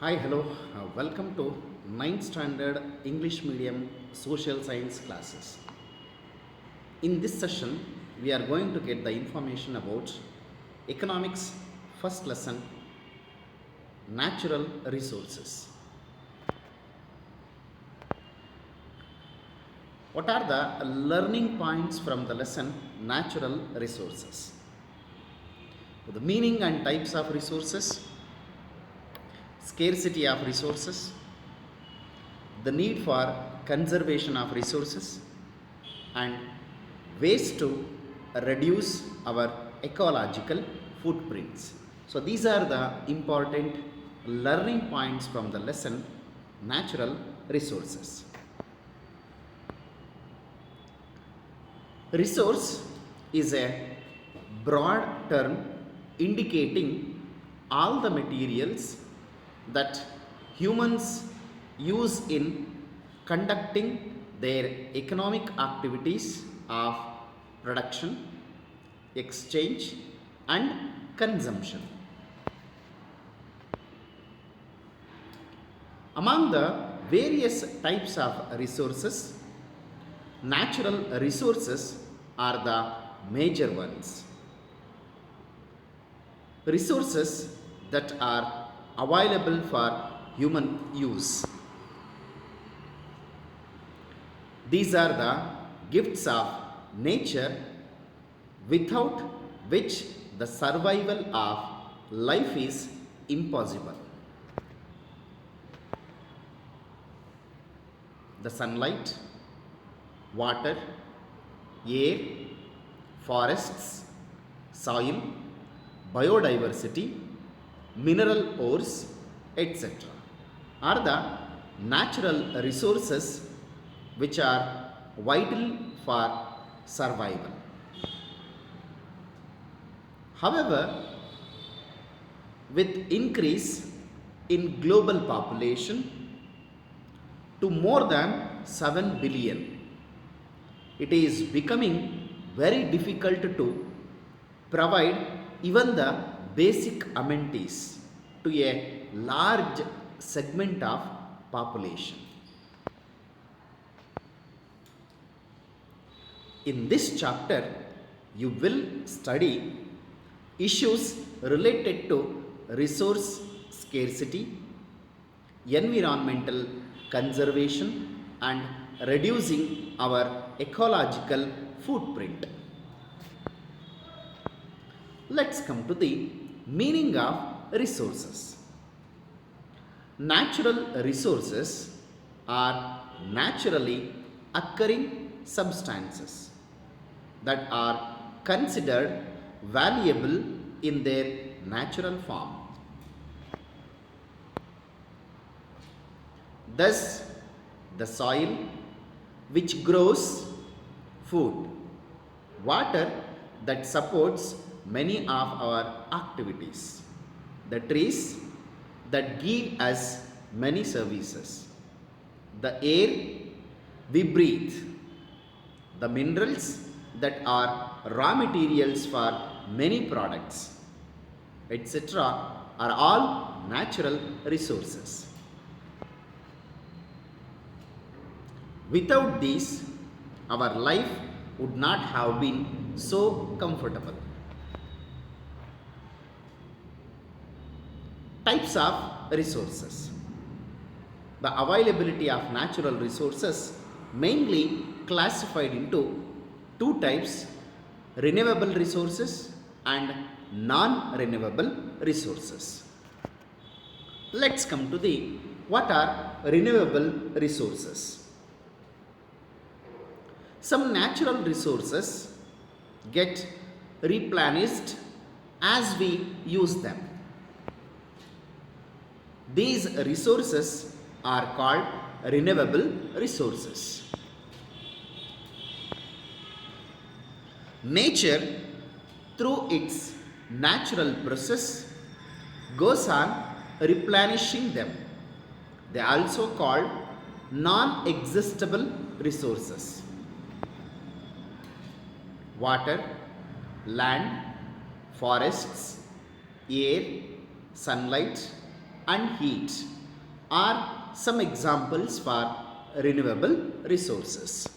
Hi, hello. Welcome to ninth standard English medium social science classes. In this session, we are going to get the information about economics first lesson, natural resources. What are the learning points from the lesson natural resources? The meaning and types of resources, scarcity of resources, the need for conservation of resources, and ways to reduce our ecological footprints. So, these are the important learning points from the lesson natural resources. Resource is a broad term indicating all the materials that humans use in conducting their economic activities of production, exchange, and consumption. Among the various types of resources, natural resources are the major ones. Resources that are available for human use. These are the gifts of nature without which the survival of life is impossible. The sunlight, water, air, forests, soil, biodiversity, mineral ores, etc. are the natural resources which are vital for survival. However, with increase in global population to more than 7 billion, it is becoming very difficult to provide even the basic amenities to a large segment of population. In this chapter, you will study issues related to resource scarcity, environmental conservation, and reducing our ecological footprint. Let's come to the meaning of resources. Natural resources are naturally occurring substances that are considered valuable in their natural form. Thus, the soil which grows food, water that supports many of our activities, the trees that give us many services, the air we breathe, the minerals that are raw materials for many products, etc., are all natural resources. Without these, our life would not have been so comfortable. Types of resources. The availability of natural resources mainly classified into two types: renewable resources and non-renewable resources. Let's come to the what are renewable resources. Some natural resources get replenished as we use them. These resources are called renewable resources. Nature, through its natural process, goes on replenishing them. They are also called non-existable resources. Water, land, forests, air, sunlight, and heat are some examples for renewable resources.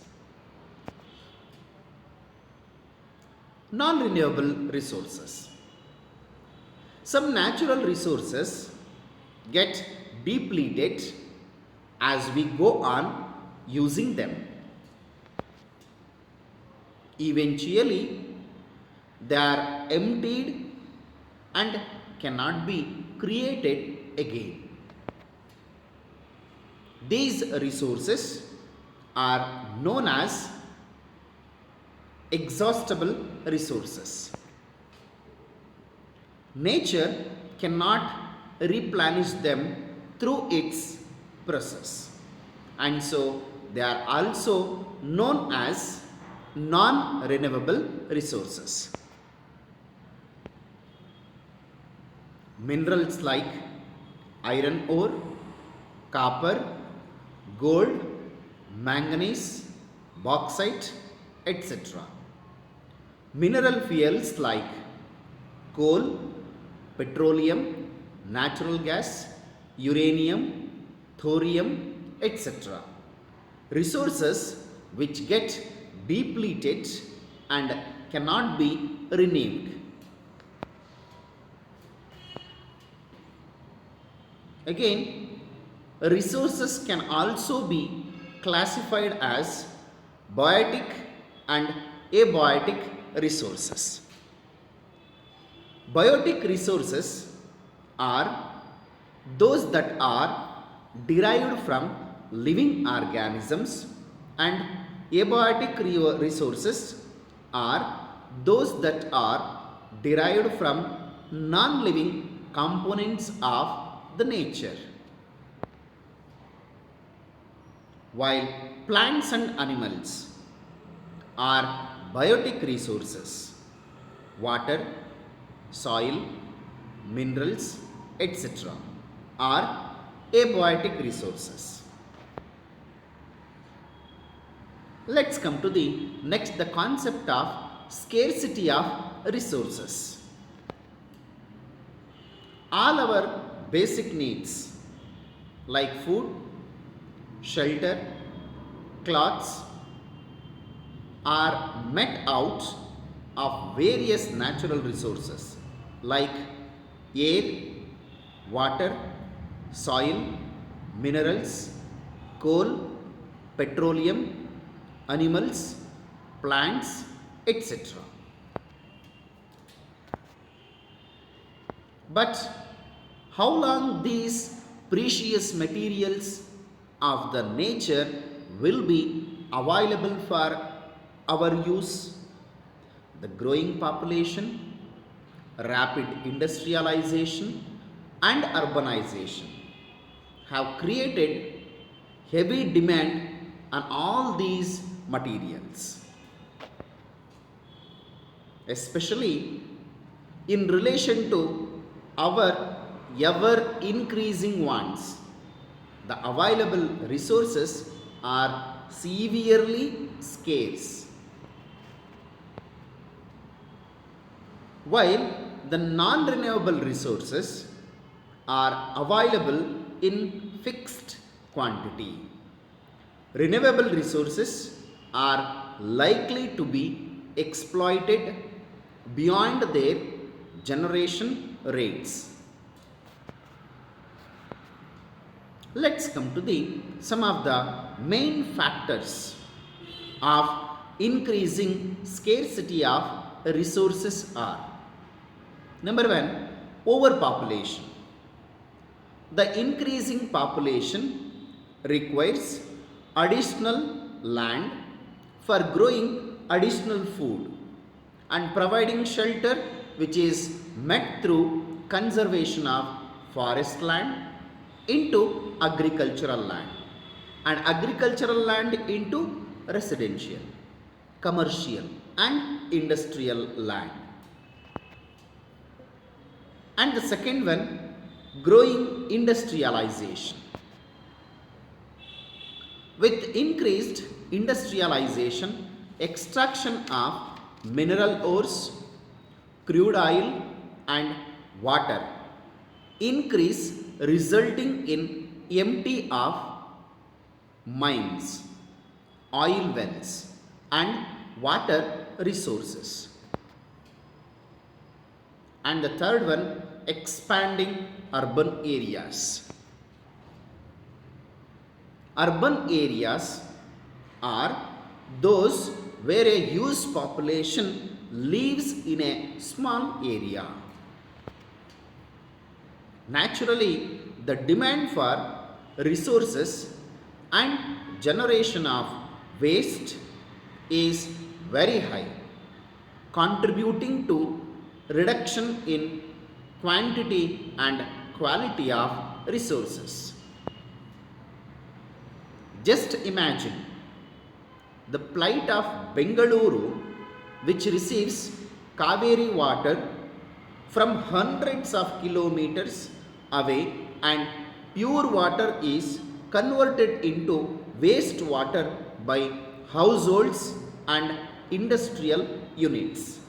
Non-renewable resources. Some natural resources get depleted as we go on using them. Eventually, they are emptied and cannot be created again. These resources are known as exhaustible resources. Nature cannot replenish them through its process, and so they are also known as non-renewable resources. Minerals like iron ore, copper, gold, manganese, bauxite, etc. Mineral fuels like coal, petroleum, natural gas, uranium, thorium, etc. Resources which get depleted and cannot be renewed. Again, resources can also be classified as biotic and abiotic resources. Biotic resources are those that are derived from living organisms, and abiotic resources are those that are derived from non-living components of the nature. While plants and animals are biotic resources, water, soil, minerals, etc. are abiotic resources. Let's come to the concept of scarcity of resources. All our basic needs like food, shelter, clothes are met out of various natural resources like air, water, soil, minerals, coal, petroleum, animals, plants, etc. But how long these precious materials of the nature will be available for our use? The growing population, rapid industrialization, and urbanization have created heavy demand on all these materials, especially in relation to our ever increasing wants. The available resources are severely scarce, while the non-renewable resources are available in fixed quantity. Renewable resources are likely to be exploited beyond their generation rates. Let's come to some of the main factors of increasing scarcity of resources are. Number one, overpopulation. The increasing population requires additional land for growing additional food and providing shelter, which is met through conservation of forest land into agricultural land, and agricultural land into residential, commercial, and industrial land. And the second one, growing industrialization. With increased industrialization, extraction of mineral ores, crude oil, and water increase resulting in empty of mines, oil wells and water resources. And the third one, expanding urban areas. Urban areas are those where a huge population lives in a small area. Naturally, the demand for resources and generation of waste is very high, contributing to reduction in quantity and quality of resources. Just imagine the plight of Bengaluru, which receives Kaveri water from hundreds of kilometers away, and pure water is converted into wastewater by households and industrial units.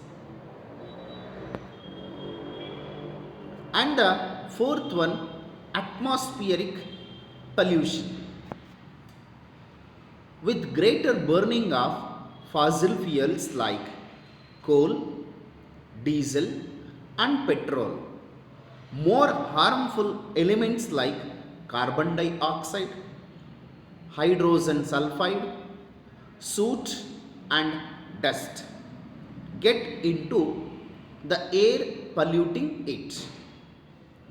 And the fourth one, atmospheric pollution. With greater burning of fossil fuels like coal, diesel, and petrol, more harmful elements like carbon dioxide, hydrogen sulfide, soot, and dust get into the air, polluting it.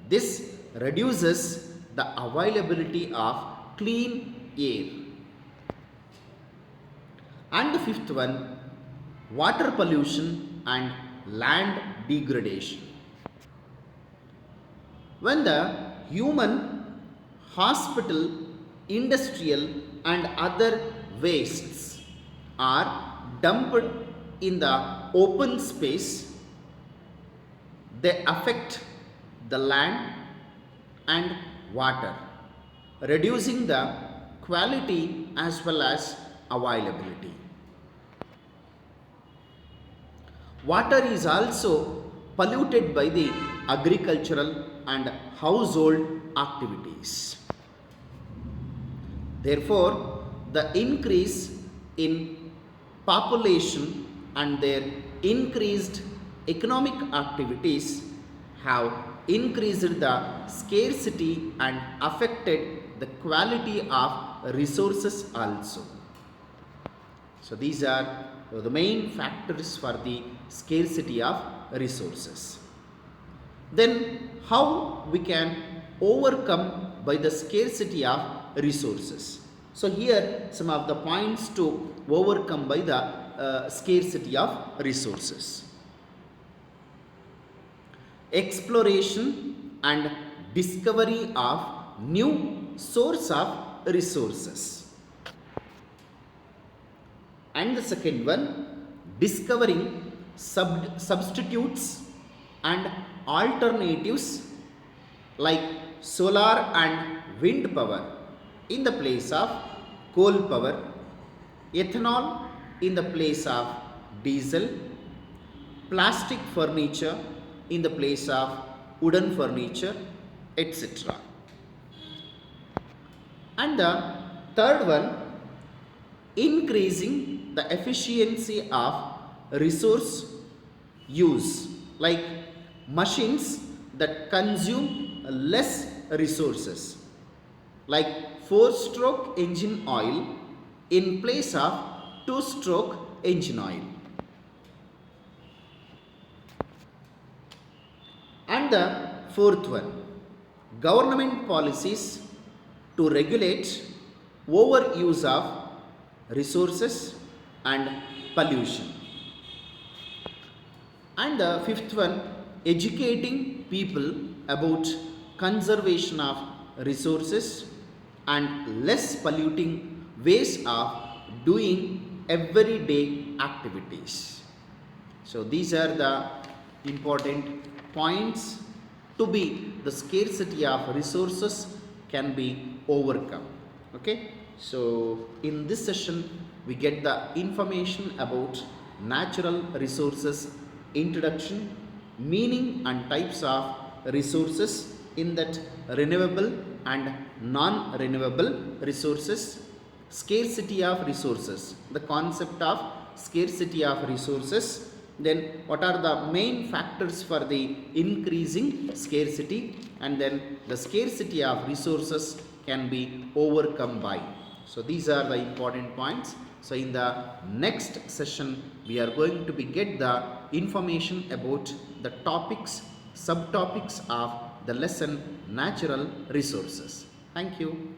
This reduces the availability of clean air. And the fifth one, water pollution and land degradation. When the human, hospital, industrial, and other wastes are dumped in the open space, they affect the land and water, reducing the quality as well as availability. Water is also polluted by the agricultural and household activities. Therefore, the increase in population and their increased economic activities have increased the scarcity and affected the quality of resources also. So these are the main factors for the scarcity of resources. Then how we can overcome by the scarcity of resources? So here some of the points to overcome by the scarcity of resources. Exploration and discovery of new source of resources. And the second one, discovering substitutes and alternatives like solar and wind power in the place of coal power, ethanol in the place of diesel, plastic furniture in the place of wooden furniture, etc. And the third one, increasing the efficiency of resource use, like machines that consume less resources, like 4-stroke engine oil in place of 2-stroke engine oil. And the fourth one, government policies to regulate overuse of resources and pollution. And the fifth one, educating people about conservation of resources and less polluting ways of doing everyday activities. So these are the important points to be the scarcity of resources can be overcome. Okay, so in this session we get the information about natural resources introduction, meaning and types of resources, in that renewable and non-renewable resources, scarcity of resources, the concept of scarcity of resources, then what are the main factors for the increasing scarcity, and then the scarcity of resources can be overcome by. So these are the important points. So in the next session we are going to be get the information about the topics, subtopics of the lesson natural resources. Thank you.